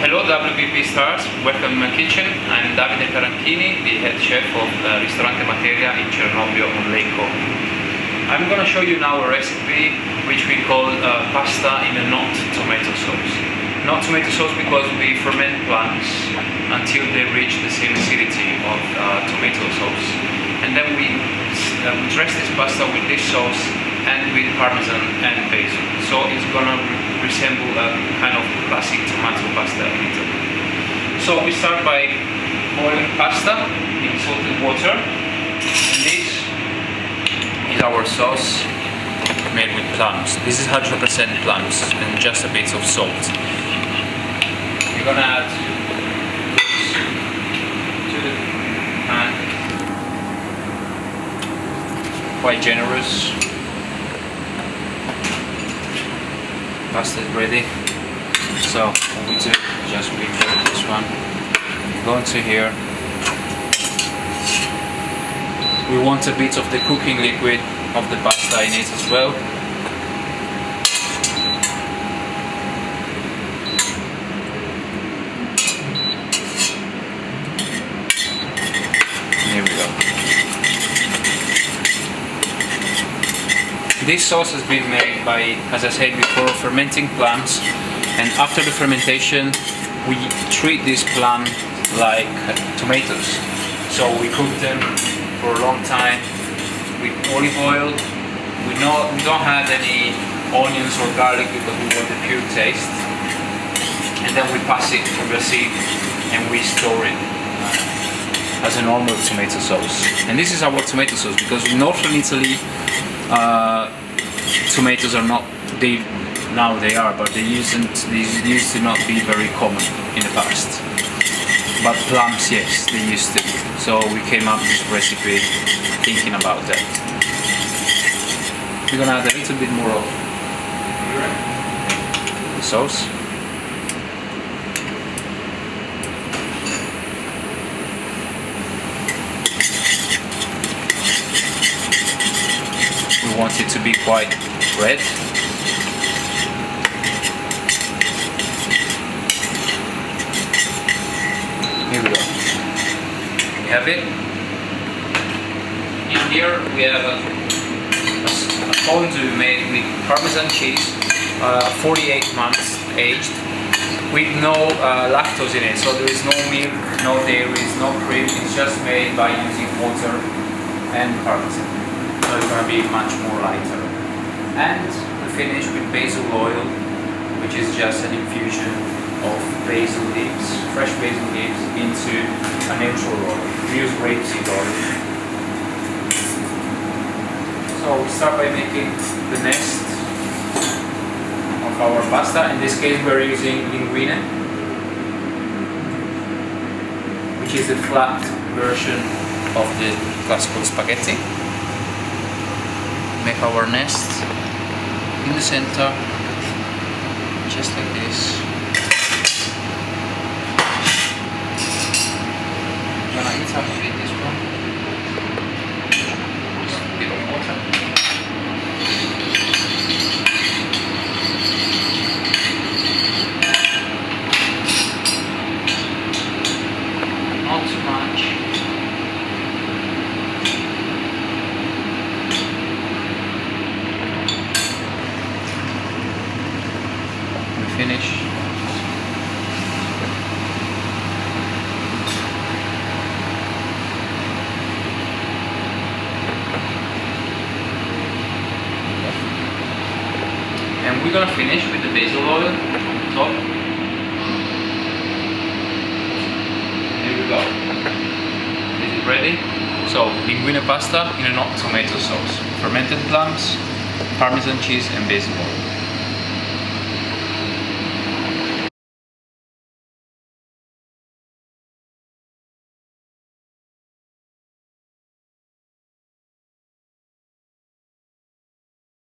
Hello WPP stars, welcome to my kitchen. I'm Davide Caranchini, the head chef of Ristorante Materia in Cernobbio on Lake Como. I'm going to show you now a recipe which we call pasta in a not tomato sauce. Not tomato sauce because we ferment plants until they reach the same acidity of tomato sauce. And then we dress this pasta with this sauce and with parmesan and basil. So it's going to resemble a kind of classic tomato pasta in Italy. So we start by boiling pasta in salted water, and this is our sauce made with plums. This is 100% plums and just a bit of salt. We're gonna add to the pan, quite generous. Pasta is ready, so what we do is just refill this one, go into here. We want a bit of the cooking liquid of the pasta in it as well. Here we go. This sauce has been made by, as I said before, fermenting plants, and after the fermentation we treat this plant like tomatoes. So we cook them for a long time with olive oil. We don't add any onions or garlic because we want the pure taste, and then we pass it through a sieve and we store it as a normal tomato sauce. And this is our tomato sauce because in northern Italy tomatoes are not, now they are, but they used to not be very common in the past. But plums, yes, they used to. So we came up with this recipe thinking about that. We're gonna add a little bit more of the sauce. We want it to be quite red. Here we go. We have it. In here we have a fondue made with Parmesan cheese, 48 months aged, with no lactose in it. So there is no milk, no dairy, no cream. It's just made by using water and Parmesan. So it's going to be much more lighter. And we finish with basil oil, which is just an infusion of basil leaves, fresh basil leaves, into a neutral oil. We use rapeseed oil. So we start by making the nest of our pasta. In this case we're using linguine, which is the flat version of the classical spaghetti. Make our nest in the center, just like this. I'm gonna interpret this one. Just a bit of water. Not too much. Finish. And we're gonna finish with the basil oil on top. Here we go. This is ready. So, linguine pasta in a not tomato sauce. Fermented plums, Parmesan cheese and basil oil.